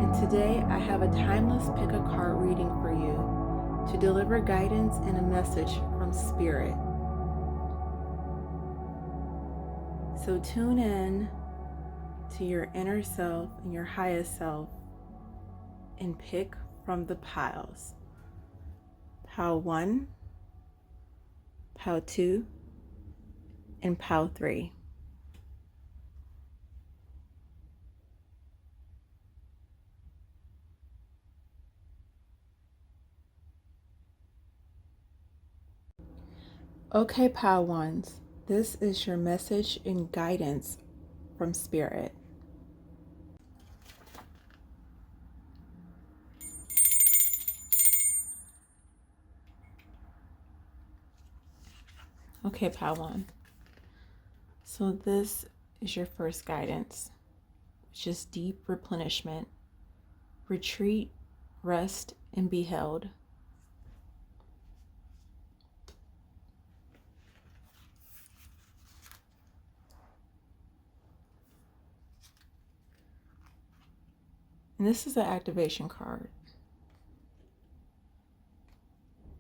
and today I have a timeless pick a card reading for you to deliver guidance and a message from Spirit. So tune in to your inner self and your highest self and pick from the piles. Pile 1, Pile 2, and Pile 3. Okay, Pile 1s, this is your message and guidance from Spirit. Okay, Pile 1. So this is your first guidance, which is deep replenishment. Retreat, rest, and be held. And this is an activation card.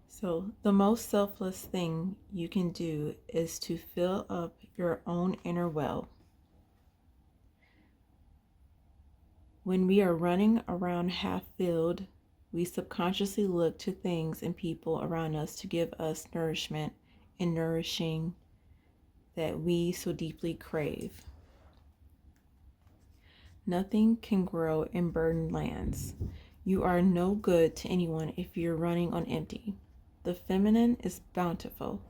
So the most selfless thing you can do is to fill up your own inner well. When we are running around half filled, we subconsciously look to things and people around us to give us nourishment and nourishing that we so deeply crave. Nothing can grow in burdened lands. You are no good to anyone if you're running on empty. The feminine is bountiful,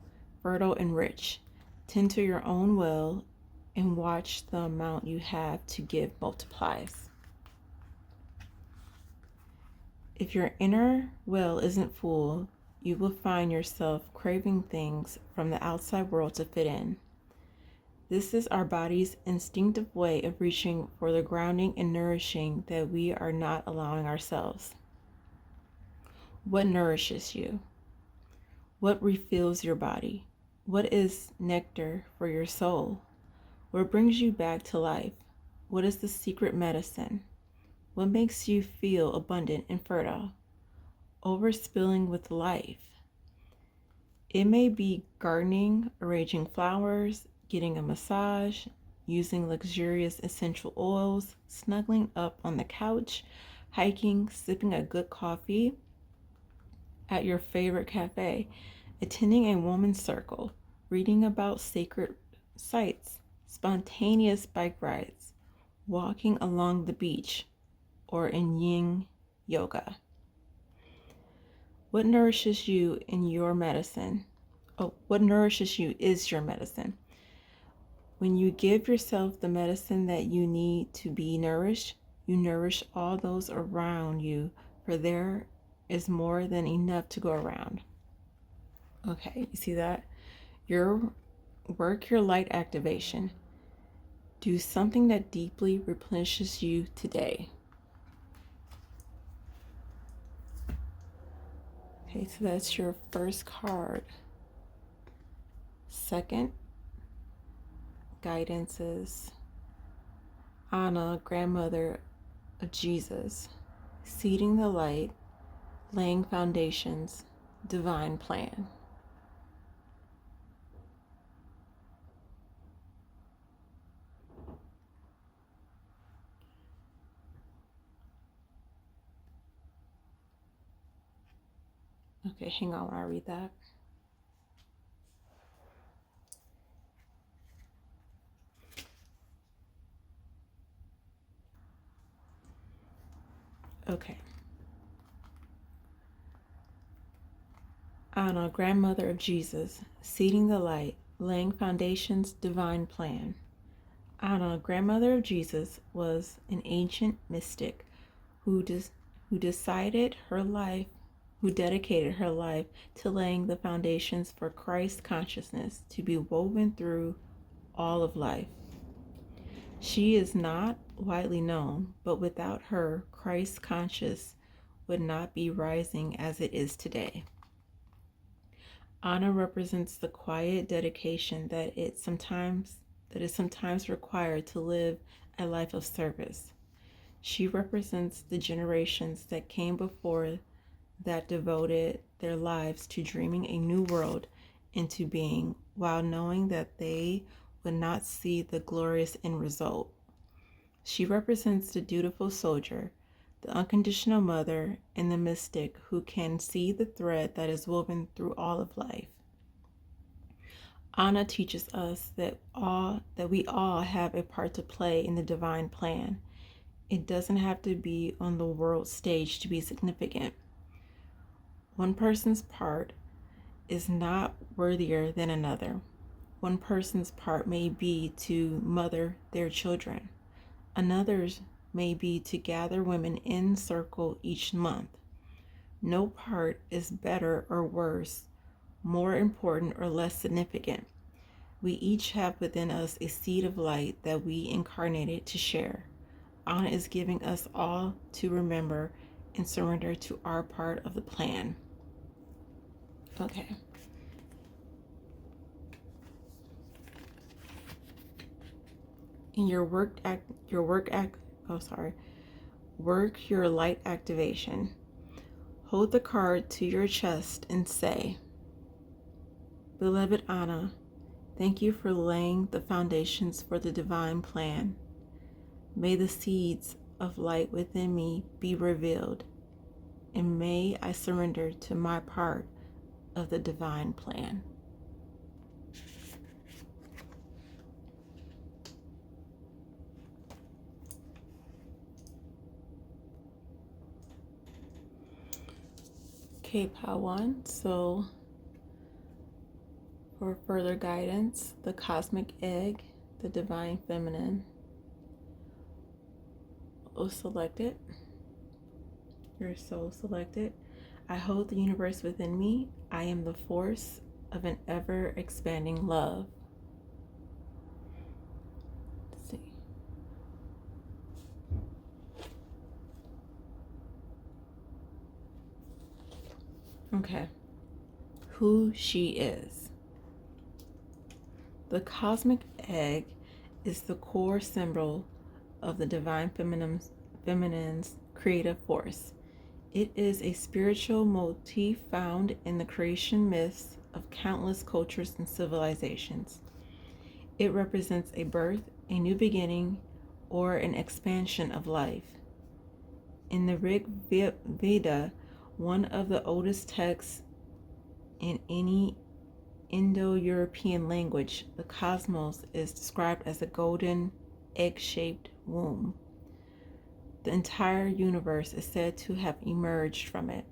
fertile, and rich. Tend to your own well and watch the amount you have to give multiplies. If your inner well isn't full, you will find yourself craving things from the outside world to fit in. This is our body's instinctive way of reaching for the grounding and nourishing that we are not allowing ourselves. What nourishes you? What refills your body? What is nectar for your soul? What brings you back to life? What is the secret medicine? What makes you feel abundant and fertile? Overspilling with life. It may be gardening, arranging flowers, getting a massage, using luxurious essential oils, snuggling up on the couch, hiking, sipping a good coffee at your favorite cafe, attending a woman's circle, reading about sacred sites, spontaneous bike rides, walking along the beach, or in yin yoga. What nourishes you in your medicine? What nourishes you is your medicine. When you give yourself the medicine that you need to be nourished, you nourish all those around you, for there is more than enough to go around. Okay, you see that? Work your light activation. Do something that deeply replenishes you today. Okay, so that's your first card. Second guidance is Anna, grandmother of Jesus, seeding the light, laying foundations, divine plan. Okay, hang on while I read that. Okay. Anna, grandmother of Jesus, seeding the light, laying foundations, divine plan. Anna, grandmother of Jesus, was an ancient mystic who dedicated her life to laying the foundations for Christ's consciousness to be woven through all of life. She is not widely known, but without her, Christ's conscious would not be rising as it is today. Anna represents the quiet dedication that is sometimes required to live a life of service. She represents the generations that came before that devoted their lives to dreaming a new world into being while knowing that they would not see the glorious end result. She represents the dutiful soldier, the unconditional mother, and the mystic who can see the thread that is woven through all of life. Anna teaches us that we all have a part to play in the divine plan. It doesn't have to be on the world stage to be significant. One person's part is not worthier than another. One person's part may be to mother their children. Another's may be to gather women in circle each month. No part is better or worse, more important or less significant. We each have within us a seed of light that we incarnated to share. Anna is giving us all to remember and surrender to our part of the plan. Okay. In work your light activation. Hold the card to your chest and say, Beloved Anna, thank you for laying the foundations for the divine plan. May the seeds of light within me be revealed, and may I surrender to my part of the divine plan. Okay, Padawan, so for further guidance, the cosmic egg, the divine feminine, was selected. Your soul selected. I hold the universe within me. I am the force of an ever-expanding love. Let's see. Okay. Who she is. The cosmic egg is the core symbol of the divine feminine's creative force. It is a spiritual motif found in the creation myths of countless cultures and civilizations. It represents a birth, a new beginning, or an expansion of life. In the Rig Veda, one of the oldest texts in any Indo-European language, the cosmos is described as a golden, egg-shaped womb. The entire universe is said to have emerged from it.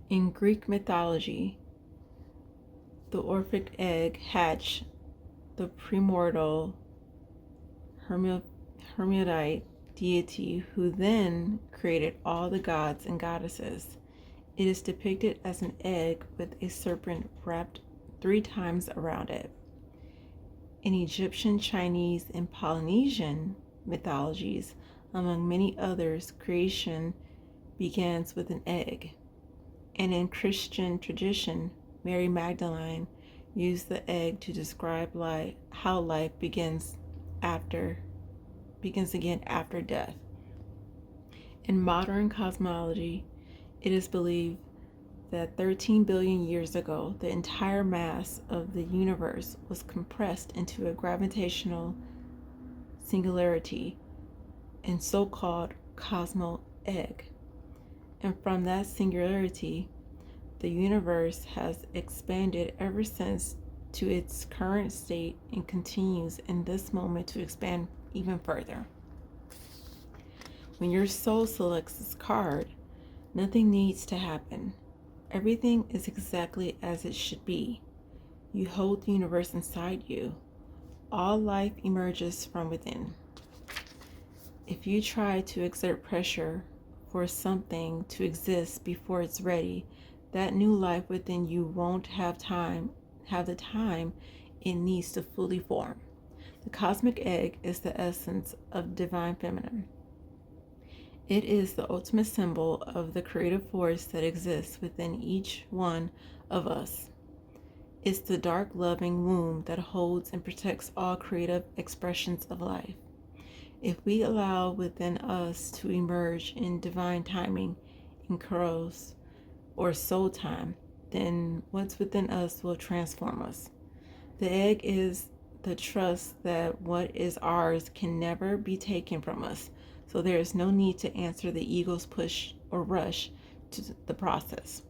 In Greek mythology, the Orphic egg hatched the primordial Hermaphrodite deity who then created all the gods and goddesses. It is depicted as an egg with a serpent wrapped 3 times around it. In Egyptian, Chinese, and Polynesian mythologies, among many others, creation begins with an egg. And in Christian tradition, Mary Magdalene used the egg to describe how life begins again after death. In modern cosmology, it is believed that 13 billion years ago, the entire mass of the universe was compressed into a gravitational singularity and so-called cosmo egg. And from that singularity, the universe has expanded ever since to its current state and continues in this moment to expand even further. When your soul selects this card, nothing needs to happen. Everything is exactly as it should be. You hold the universe inside you. All life emerges from within. If you try to exert pressure for something to exist before it's ready, that new life within you won't have the time it needs to fully form. The cosmic egg is the essence of divine feminine. It is the ultimate symbol of the creative force that exists within each one of us. It's the dark, loving womb that holds and protects all creative expressions of life. If we allow within us to emerge in divine timing, in kairos, or soul time, then what's within us will transform us. The egg is the trust that what is ours can never be taken from us, so there is no need to answer the ego's push or rush to the process.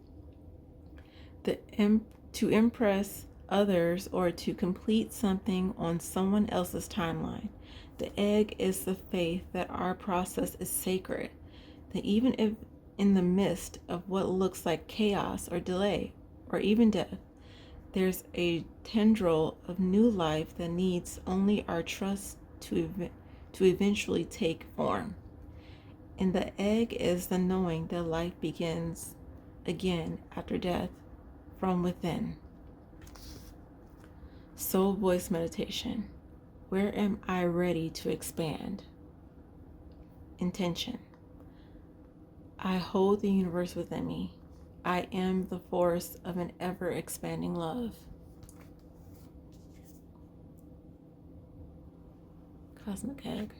To impress others or to complete something on someone else's timeline. The egg is the faith that our process is sacred, that even if in the midst of what looks like chaos or delay or even death, there's a tendril of new life that needs only our trust to eventually take form. And the egg is the knowing that life begins again after death from within. Soul voice meditation. Where am I ready to expand? Intention. I hold the universe within me. I am the force of an ever-expanding love. Cosmic Egg.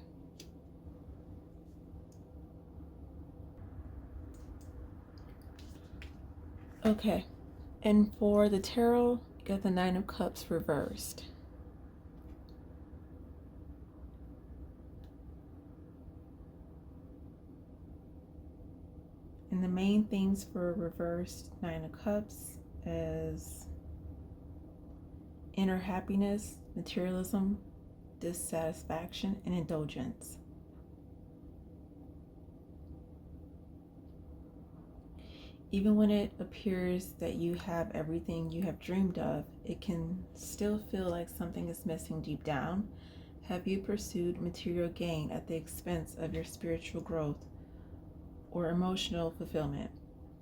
Okay, and for the tarot, you got the Nine of Cups reversed. And the main things for reversed Nine of Cups is inner happiness, materialism, dissatisfaction, and indulgence. Even when it appears that you have everything you have dreamed of, it can still feel like something is missing deep down. Have you pursued material gain at the expense of your spiritual growth or emotional fulfillment?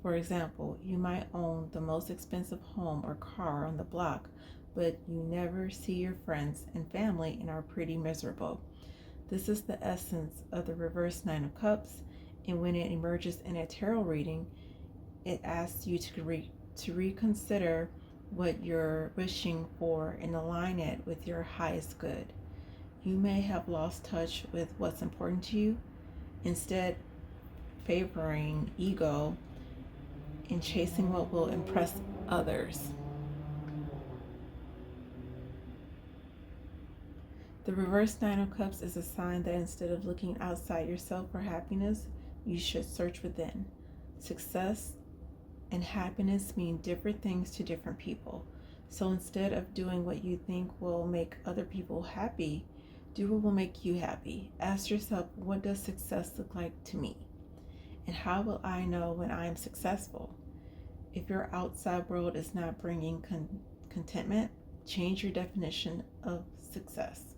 For example, you might own the most expensive home or car on the block, but you never see your friends and family and are pretty miserable. This is the essence of the reverse Nine of Cups, and when it emerges in a tarot reading, it asks you to reconsider what you're wishing for and align it with your highest good. You may have lost touch with what's important to you, instead favoring ego and chasing what will impress others. The reverse Nine of Cups is a sign that instead of looking outside yourself for happiness, you should search within. Success and happiness mean different things to different people. So instead of doing what you think will make other people happy, do what will make you happy. Ask yourself, what does success look like to me? And how will I know when I am successful? If your outside world is not bringing contentment, change your definition of success.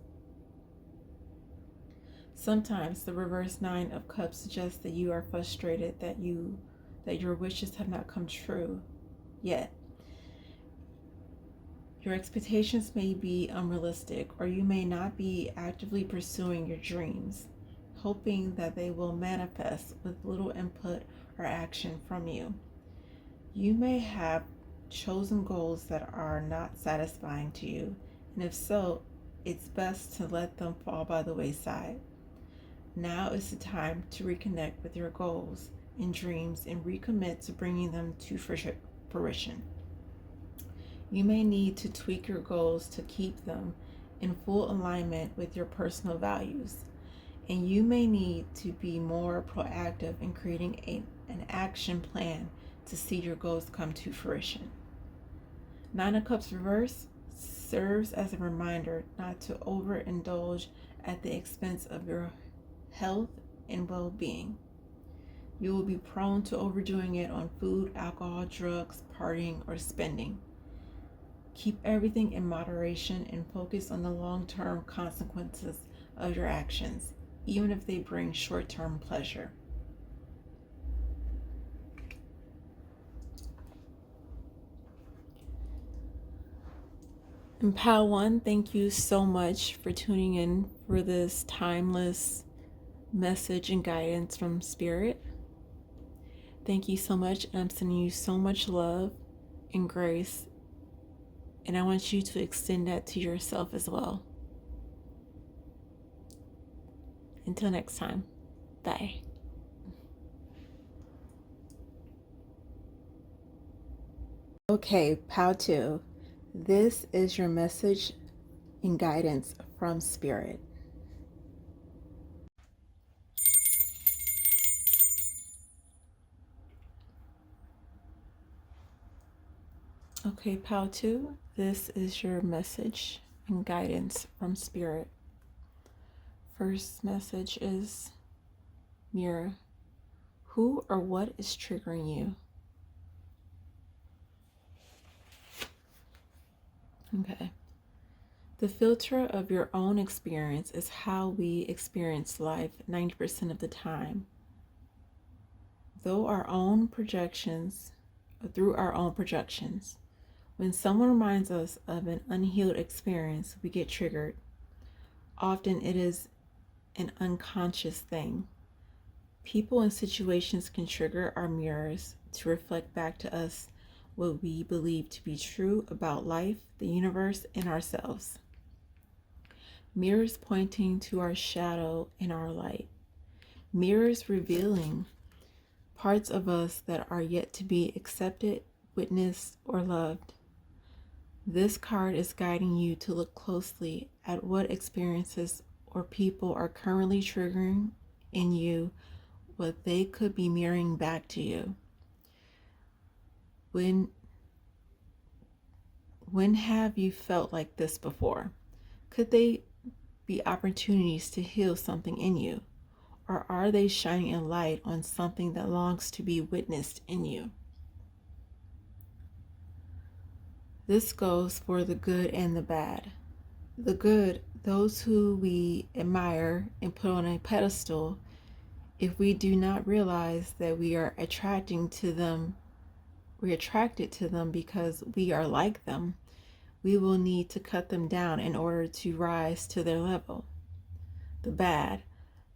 Sometimes the reverse Nine of Cups suggests that you are frustrated that your wishes have not come true yet. Your expectations may be unrealistic, or you may not be actively pursuing your dreams, hoping that they will manifest with little input or action from you. You may have chosen goals that are not satisfying to you, and if so, it's best to let them fall by the wayside. Now is the time to reconnect with your goals and dreams and recommit to bringing them to fruition. You may need to tweak your goals to keep them in full alignment with your personal values, and you may need to be more proactive in creating an action plan to see your goals come to fruition. Nine of Cups reverse serves as a reminder not to overindulge at the expense of your health and well-being. You will be prone to overdoing it on food, alcohol, drugs, partying, or spending. Keep everything in moderation and focus on the long-term consequences of your actions, even if they bring short-term pleasure. And Pal One, thank you so much for tuning in for this timeless message and guidance from Spirit. Thank you so much, and I'm sending you so much love and grace, and I want you to extend that to yourself as well. Until next time, bye. Okay, Pow 2. This is your message and guidance from Spirit. Okay, Pow 2. This is your message and guidance from Spirit. First message is Mirror. Who or what is triggering you? Okay. The filter of your own experience is how we experience life 90% of the time. Through our own projections, when someone reminds us of an unhealed experience, we get triggered. Often it is an unconscious thing. People and situations can trigger our mirrors to reflect back to us what we believe to be true about life, the universe, and ourselves. Mirrors pointing to our shadow and our light. Mirrors revealing parts of us that are yet to be accepted, witnessed, or loved. This card is guiding you to look closely at what experiences or people are currently triggering in you, what they could be mirroring back to you. When have you felt like this before? Could they be opportunities to heal something in you? Or are they shining a light on something that longs to be witnessed in you? This goes for the good and the bad. The good, those who we admire and put on a pedestal, if we do not realize that we are attracted to them because we are like them, we will need to cut them down in order to rise to their level. The bad,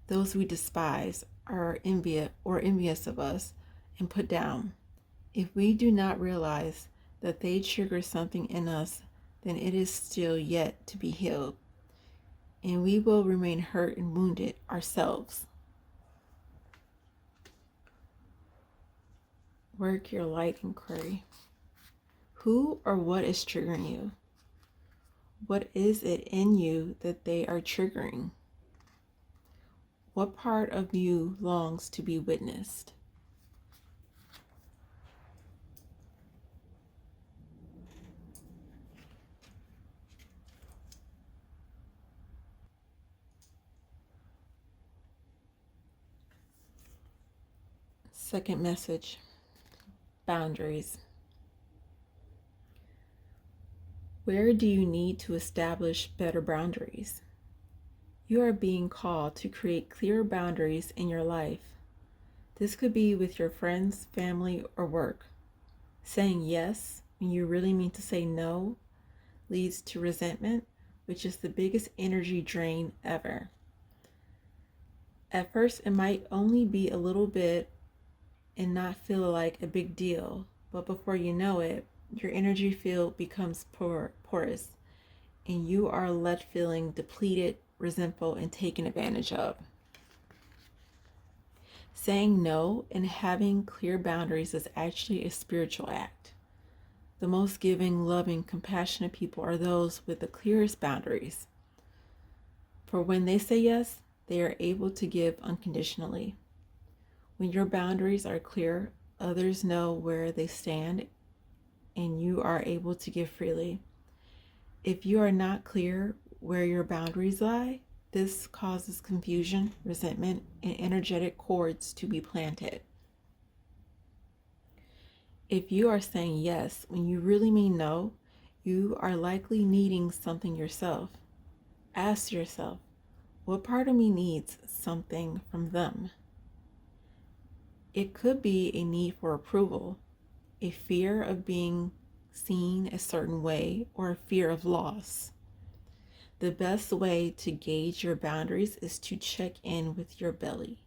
those we despise, are envious of us and put down. If we do not realize that they trigger something in us, then it is still yet to be healed, and we will remain hurt and wounded ourselves. Work your light inquiry. Who or what is triggering you? What is it in you that they are triggering? What part of you longs to be witnessed? Second message, boundaries. Where do you need to establish better boundaries? You are being called to create clear boundaries in your life. This could be with your friends, family, or work. Saying yes when you really mean to say no leads to resentment, which is the biggest energy drain ever. At first, it might only be a little bit and not feel like a big deal, but before you know it, your energy field becomes porous, and you are left feeling depleted, resentful, and taken advantage of. Saying no and having clear boundaries is actually a spiritual act. The most giving, loving, compassionate people are those with the clearest boundaries. For when they say yes, they are able to give unconditionally. When your boundaries are clear, others know where they stand, and you are able to give freely. If you are not clear where your boundaries lie, this causes confusion, resentment, and energetic cords to be planted. If you are saying yes when you really mean no, you are likely needing something yourself. Ask yourself, what part of me needs something from them? It could be a need for approval, a fear of being seen a certain way, or a fear of loss. The best way to gauge your boundaries is to check in with your belly.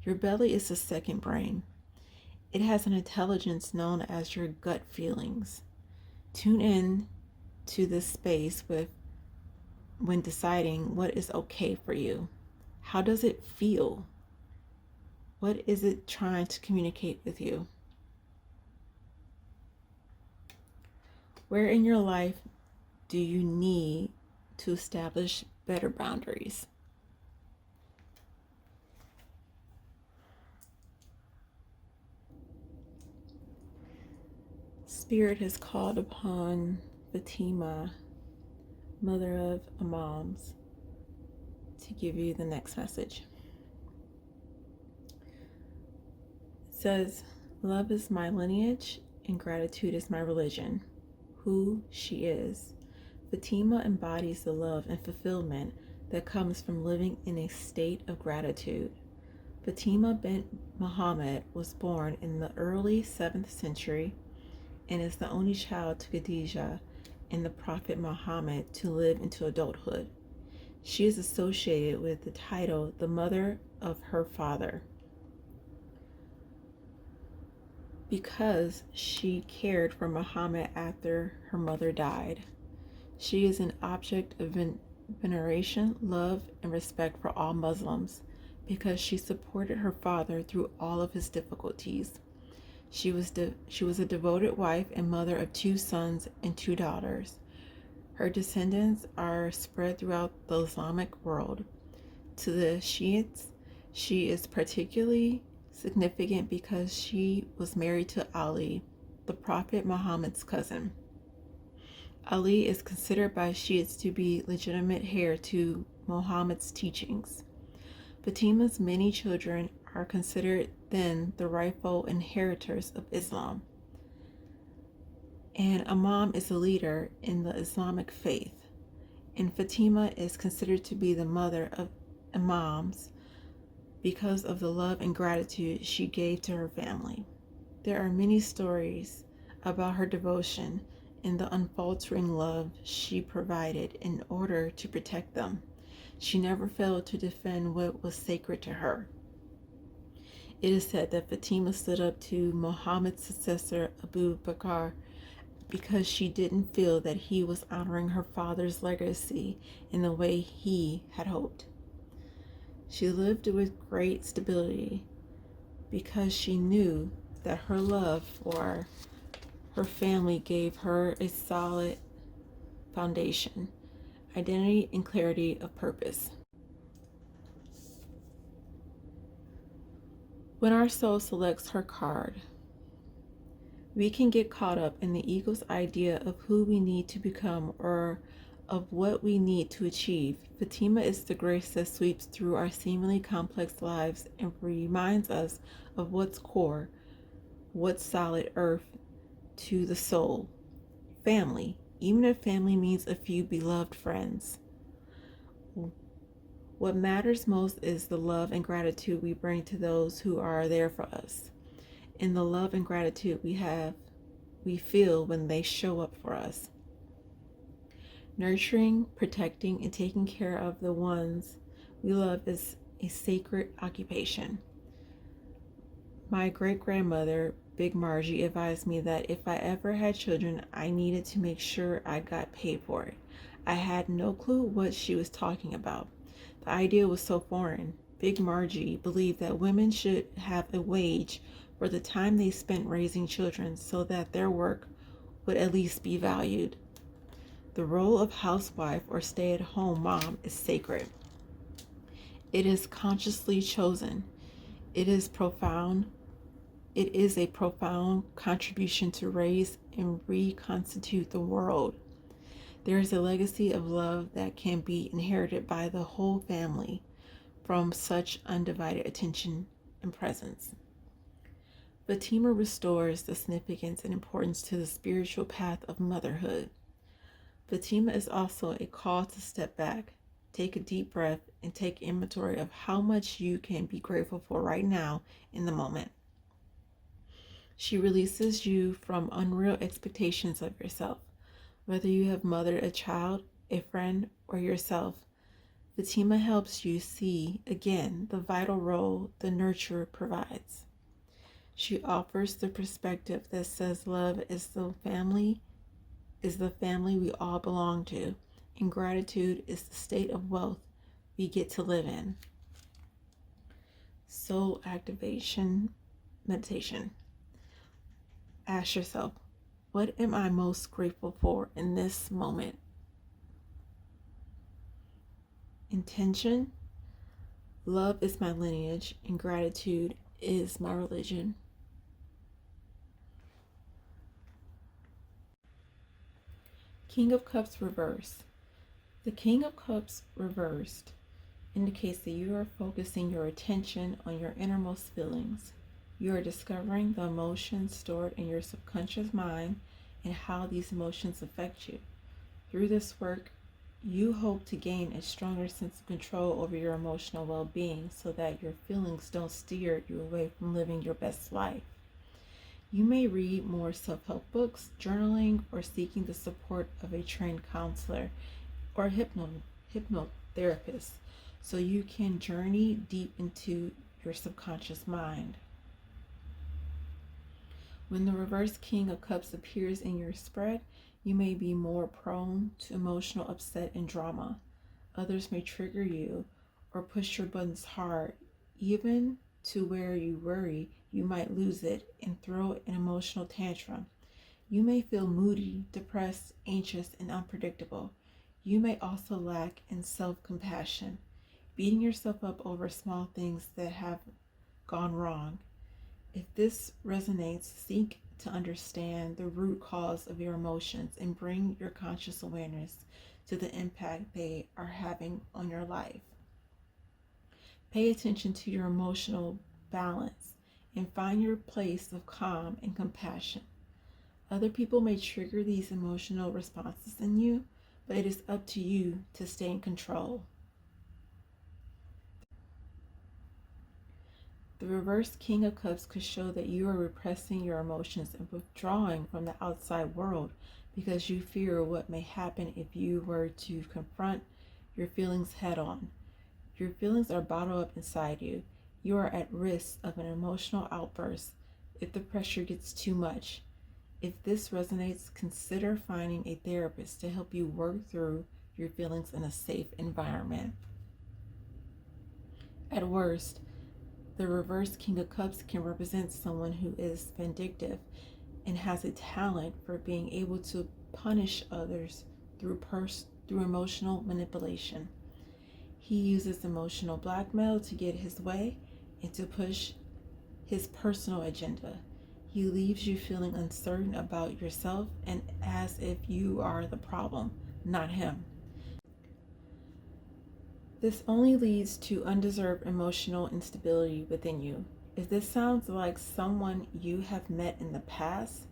Your belly is the second brain. It has an intelligence known as your gut feelings. Tune in to this space when deciding what is okay for you, How does it feel? What is it trying to communicate with you? Where in your life do you need to establish better boundaries? Spirit has called upon Fatima, mother of Imams, to give you the next message. It says, love is my lineage and gratitude is my religion. Who she is. Fatima embodies the love and fulfillment that comes from living in a state of gratitude. Fatima bint Muhammad was born in the early 7th century and is the only child to Khadijah and the Prophet Muhammad to live into adulthood. She is associated with the title the mother of her father because she cared for Muhammad after her mother died. She is an object of veneration, love, and respect for all Muslims because she supported her father through all of his difficulties. She was a devoted wife and mother of 2 sons and 2 daughters. Her descendants are spread throughout the Islamic world. To the Shiites, she is particularly significant because she was married to Ali, the Prophet Muhammad's cousin. Ali is considered by Shiites to be legitimate heir to Muhammad's teachings. Fatima's many children are considered then the rightful inheritors of Islam. And Imam is a leader in the Islamic faith. And Fatima is considered to be the mother of Imams because of the love and gratitude she gave to her family. There are many stories about her devotion and the unfaltering love she provided in order to protect them. She never failed to defend what was sacred to her. It is said that Fatima stood up to Muhammad's successor Abu Bakr because she didn't feel that he was honoring her father's legacy in the way he had hoped. She lived with great stability because she knew that her love for her family gave her a solid foundation, identity, and clarity of purpose. When our soul selects her card, we can get caught up in the ego's idea of who we need to become or of what we need to achieve. Fatima is the grace that sweeps through our seemingly complex lives and reminds us of what's core, what's solid earth to the soul. Family, even if family means a few beloved friends. What matters most is the love and gratitude we bring to those who are there for us, and the love and gratitude we feel when they show up for us. Nurturing, protecting, and taking care of the ones we love is a sacred occupation. My great-grandmother, Big Margie, advised me that if I ever had children, I needed to make sure I got paid for it. I had no clue what she was talking about. The idea was so foreign. Big Margie believed that women should have a wage for the time they spent raising children so that their work would at least be valued. The role of housewife or stay-at-home mom is sacred. It is consciously chosen. It is a profound contribution to raise and reconstitute the world. There is a legacy of love that can be inherited by the whole family from such undivided attention and presence. Fatima restores the significance and importance to the spiritual path of motherhood. Fatima is also a call to step back, take a deep breath, and take inventory of how much you can be grateful for right now in the moment. She releases you from unreal expectations of yourself. Whether you have mothered a child, a friend, or yourself, Fatima helps you see again the vital role the nurturer provides. She offers the perspective that says love is the family we all belong to, and gratitude is the state of wealth we get to live in. Soul activation meditation. Ask yourself, what am I most grateful for in this moment? Intention. Love is my lineage and gratitude is my religion. King of Cups reversed. The King of Cups reversed indicates that you are focusing your attention on your innermost feelings. You are discovering the emotions stored in your subconscious mind and how these emotions affect you. Through this work, you hope to gain a stronger sense of control over your emotional well-being so that your feelings don't steer you away from living your best life. You may read more self-help books, journaling, or seeking the support of a trained counselor or hypnotherapist so you can journey deep into your subconscious mind. When the reverse King of Cups appears in your spread, you may be more prone to emotional upset and drama. Others may trigger you or push your buttons hard, even to where you worry you might lose it and throw an emotional tantrum. You may feel moody, depressed, anxious, and unpredictable. You may also lack in self-compassion, beating yourself up over small things that have gone wrong. If this resonates, seek to understand the root cause of your emotions and bring your conscious awareness to the impact they are having on your life. Pay attention to your emotional balance and find your place of calm and compassion. Other people may trigger these emotional responses in you, but it is up to you to stay in control. The reverse King of Cups could show that you are repressing your emotions and withdrawing from the outside world because you fear what may happen if you were to confront your feelings head on. Your feelings are bottled up inside you. You are at risk of an emotional outburst if the pressure gets too much. If this resonates, consider finding a therapist to help you work through your feelings in a safe environment. At worst, the reverse King of Cups can represent someone who is vindictive and has a talent for being able to punish others through emotional manipulation. He uses emotional blackmail to get his way and to push his personal agenda. He leaves you feeling uncertain about yourself and as if you are the problem, not him. This only leads to undeserved emotional instability within you. If this sounds like someone you have met in the past,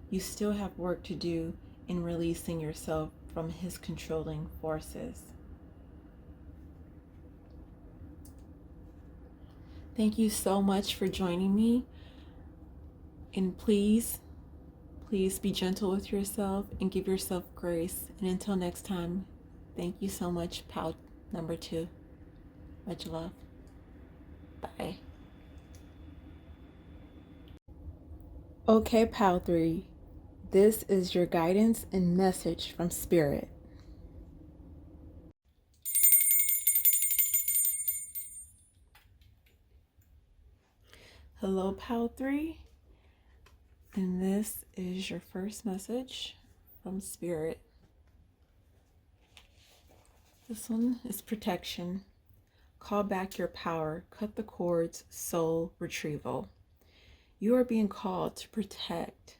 you still have work to do in releasing yourself from his controlling forces. Thank you so much for joining me. And please be gentle with yourself and give yourself grace. And until next time, thank you so much, pal number 2. Much love. Bye. Okay, pal 3. This is your guidance and message from Spirit. Hello, pal 3. And this is your first message from Spirit. This one is protection. Call back your power. Cut the cords. Soul retrieval. You are being called to protect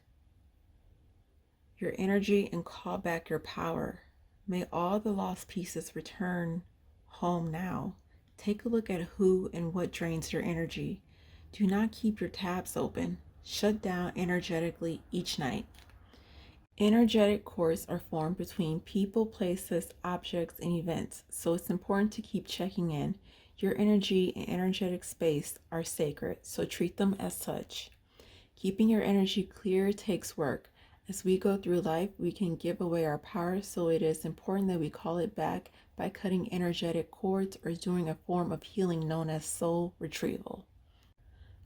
your energy and call back your power. May all the lost pieces return home now. Take a look at who and what drains your energy. Do not keep your tabs open. Shut down energetically each night. Energetic cords are formed between people, places, objects, and events, so it's important to keep checking in. Your energy and energetic space are sacred, so treat them as such. Keeping your energy clear takes work. As we go through life, we can give away our power, so it is important that we call it back by cutting energetic cords or doing a form of healing known as soul retrieval.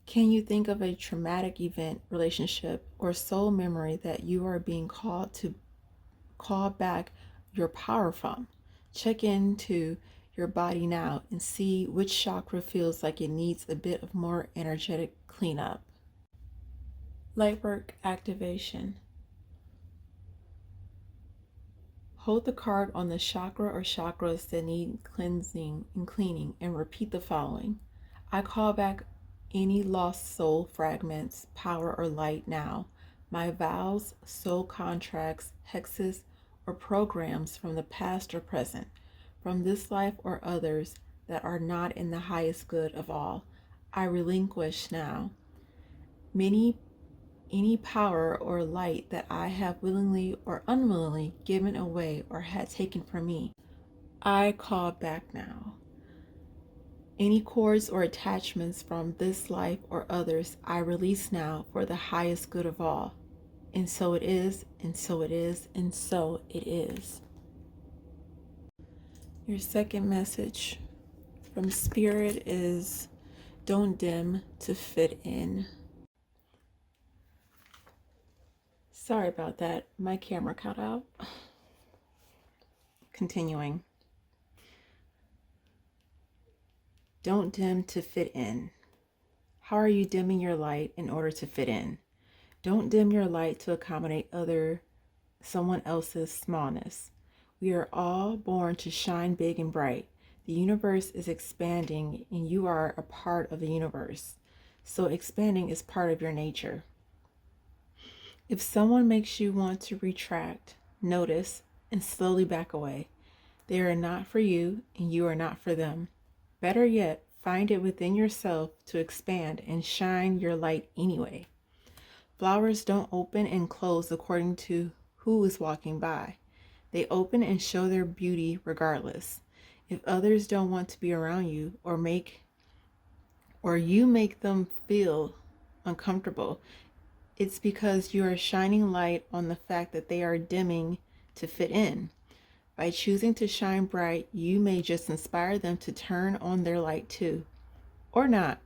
Can you think of a traumatic event, relationship, or soul memory that you are being called to call back your power from? Check into your body now and see which chakra feels like it needs a bit of more energetic cleanup. Lightwork activation. Hold the card on the chakra or chakras that need cleansing and cleaning and repeat the following. I call back any lost soul fragments, power, or light now. My vows, soul contracts, hexes, or programs from the past or present, from this life or others that are not in the highest good of all, I relinquish now. Any power or light that I have willingly or unwillingly given away or had taken from me, I call back now. Any cords or attachments from this life or others, I release now for the highest good of all. And so it is, and so it is, and so it is. Your second message from Spirit is don't dim to fit in. Sorry about that. My camera cut out. Continuing. Don't dim to fit in. How are you dimming your light in order to fit in? Don't dim your light to accommodate someone else's smallness. We are all born to shine big and bright. The universe is expanding and you are a part of the universe. So expanding is part of your nature. If someone makes you want to retract, notice, and slowly back away. They are not for you and you are not for them. Better yet, find it within yourself to expand and shine your light anyway. Flowers don't open and close according to who is walking by. They open and show their beauty regardless. If others don't want to be around you or you make them feel uncomfortable, it's because you are shining light on the fact that they are dimming to fit in. By choosing to shine bright, you may just inspire them to turn on their light too. Or not.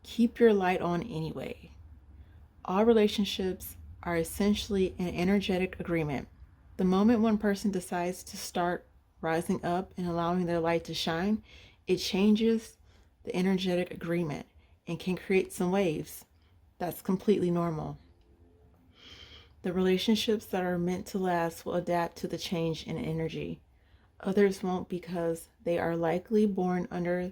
Keep your light on anyway. All relationships are essentially an energetic agreement. The moment one person decides to start rising up and allowing their light to shine, it changes the energetic agreement and can create some waves. That's completely normal. The relationships that are meant to last will adapt to the change in energy. Others won't because they are likely born under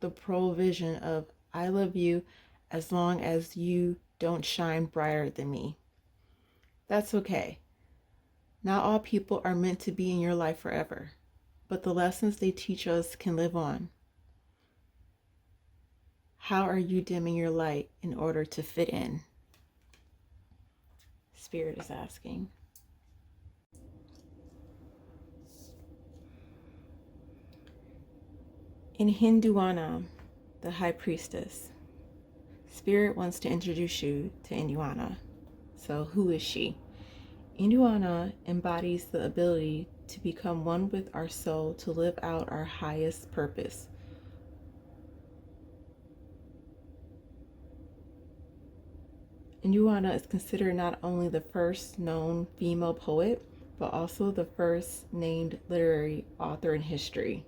the provision of I love you as long as you don't shine brighter than me. That's okay. Not all people are meant to be in your life forever, but the lessons they teach us can live on. How are you dimming your light in order to fit in? Spirit is asking. In Hinduana, the high priestess, Spirit wants to introduce you to Induana. So who is she? Induana embodies the ability to become one with our soul to live out our highest purpose. Induana is considered not only the first known female poet, but also the first named literary author in history.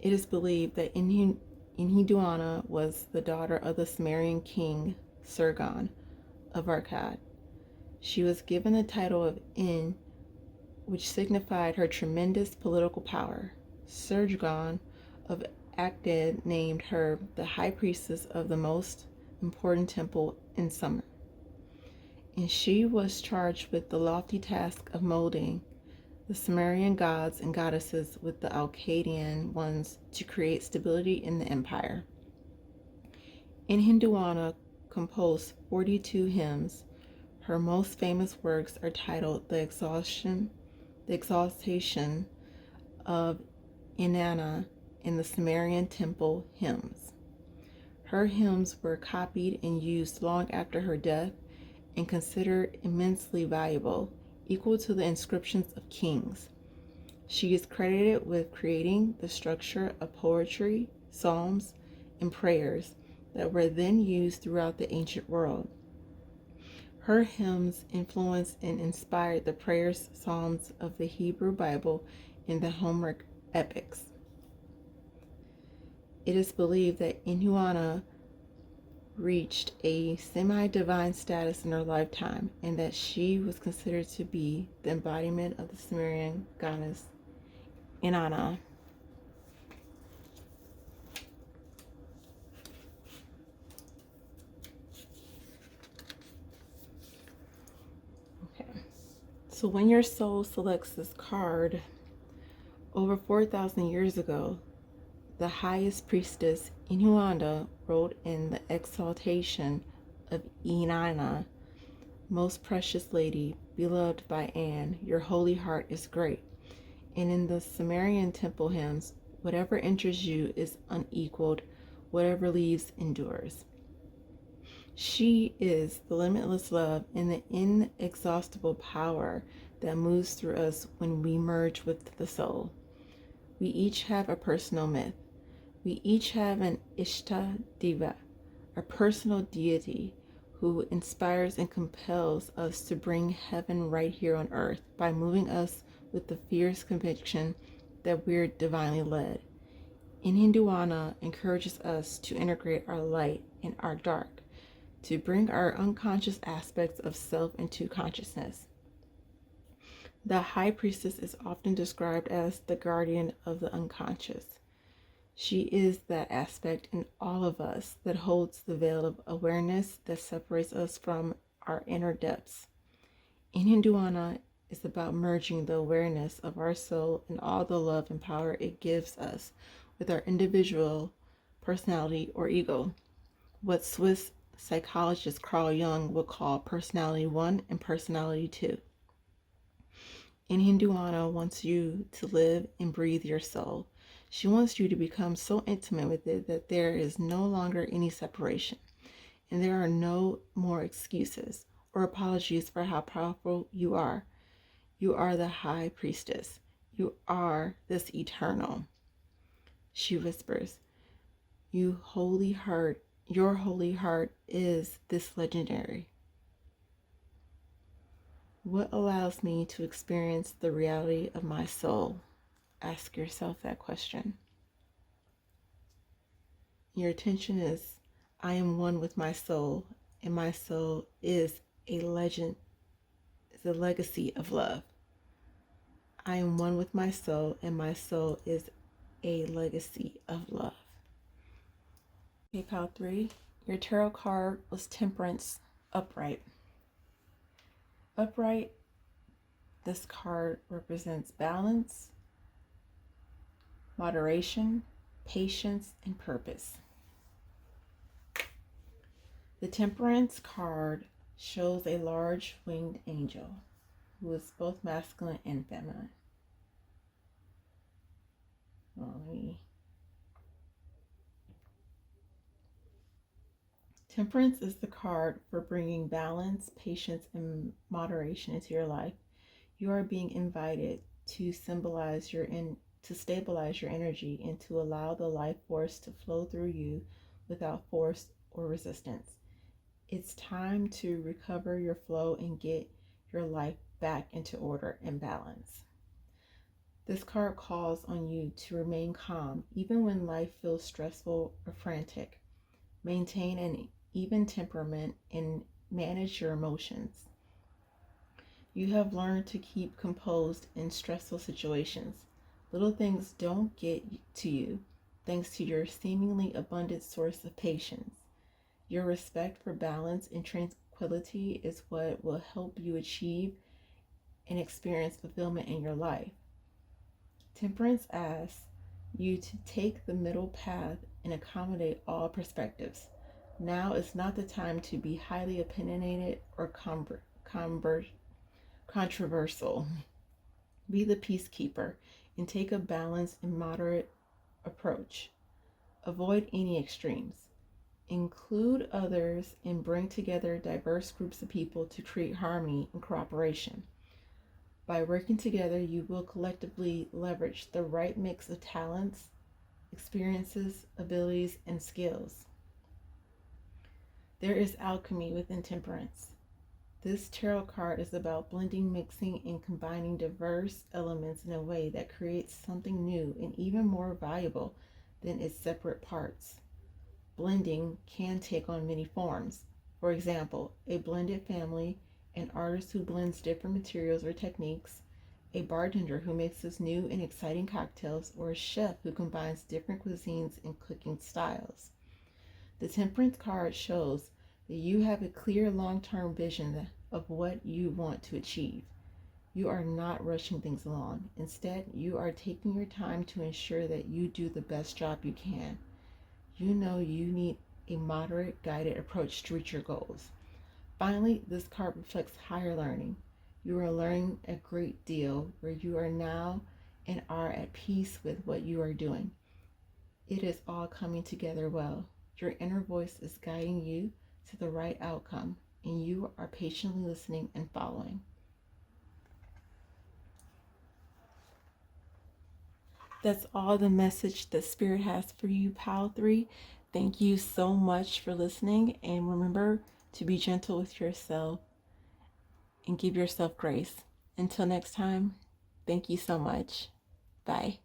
It is believed that Induana was the daughter of the Sumerian king Sargon of Akkad. She was given the title of In, which signified her tremendous political power. Sargon of Akkad named her the high priestess of the most important temple in Sumer, and she was charged with the lofty task of molding the Sumerian gods and goddesses with the Akkadian ones to create stability in the empire. Hinduana composed 42 hymns. Her most famous works are titled The Exaltation of Inanna and the Sumerian Temple Hymns. Her hymns were copied and used long after her death and considered immensely valuable, equal to the inscriptions of kings. She is credited with creating the structure of poetry, psalms, and prayers that were then used throughout the ancient world. Her hymns influenced and inspired the prayers, psalms of the Hebrew Bible in the Homeric epics. It is believed that Inuana reached a semi-divine status in her lifetime, and that she was considered to be the embodiment of the Sumerian goddess Inanna. Okay. So when your soul selects this card, over 4,000 years ago, the highest priestess Inuanda wrote in the exaltation of Inanna, most precious lady, beloved by Anne, your holy heart is great. And in the Sumerian temple hymns, whatever enters you is unequaled, whatever leaves endures. She is the limitless love and the inexhaustible power that moves through us when we merge with the soul. We each have a personal myth. We each have an Ishta Deva, a personal deity who inspires and compels us to bring heaven right here on earth by moving us with the fierce conviction that we're divinely led. Inuanda encourages us to integrate our light and our dark, to bring our unconscious aspects of self into consciousness. The high priestess is often described as the guardian of the unconscious. She is that aspect in all of us that holds the veil of awareness that separates us from our inner depths. Inuanda is about merging the awareness of our soul and all the love and power it gives us with our individual personality or ego, what Swiss psychologist Carl Jung would call personality 1 and personality 2. Inuanda wants you to live and breathe your soul. She wants you to become so intimate with it that there is no longer any separation, and there are no more excuses or apologies for how powerful you are. You are the high priestess. You are this eternal. She whispers, your holy heart is this legendary. What allows me to experience the reality of my soul? Ask yourself that question. Your attention is, I am one with my soul, and my soul is a legend, is a legacy of love. I am one with my soul, and my soul is a legacy of love. Okay, pile 3. Your tarot card was Temperance upright. Upright, this card represents balance, moderation, patience, and purpose. The Temperance card shows a large winged angel who is both masculine and feminine. Temperance is the card for bringing balance, patience, and moderation into your life. You are being invited to stabilize your energy and to allow the life force to flow through you without force or resistance. It's time to recover your flow and get your life back into order and balance. This card calls on you to remain calm even when life feels stressful or frantic. Maintain an even temperament and manage your emotions. You have learned to keep composed in stressful situations. Little things don't get to you thanks to your seemingly abundant source of patience. Your respect for balance and tranquility is what will help you achieve and experience fulfillment in your life. Temperance asks you to take the middle path and accommodate all perspectives. Now is not the time to be highly opinionated or controversial. Be the peacekeeper and take a balanced and moderate approach. Avoid any extremes. Include others and bring together diverse groups of people to create harmony and cooperation. By working together, you will collectively leverage the right mix of talents, experiences, abilities, and skills. There is alchemy within temperance. This tarot card is about blending, mixing, and combining diverse elements in a way that creates something new and even more valuable than its separate parts. Blending can take on many forms. For example, a blended family, an artist who blends different materials or techniques, a bartender who mixes new and exciting cocktails, or a chef who combines different cuisines and cooking styles. The Temperance card shows that you have a clear long term vision of what you want to achieve. You are not rushing things along. Instead, you are taking your time to ensure that you do the best job you can. You know you need a moderate, guided approach to reach your goals. Finally, this card reflects higher learning. You are learning a great deal where you are now and are at peace with what you are doing. It is all coming together well. Your inner voice is guiding you to the right outcome, and you are patiently listening and following. That's all the message that Spirit has for you, Pile 3. Thank you so much for listening, and remember to be gentle with yourself and give yourself grace. Until next time, thank you so much. Bye.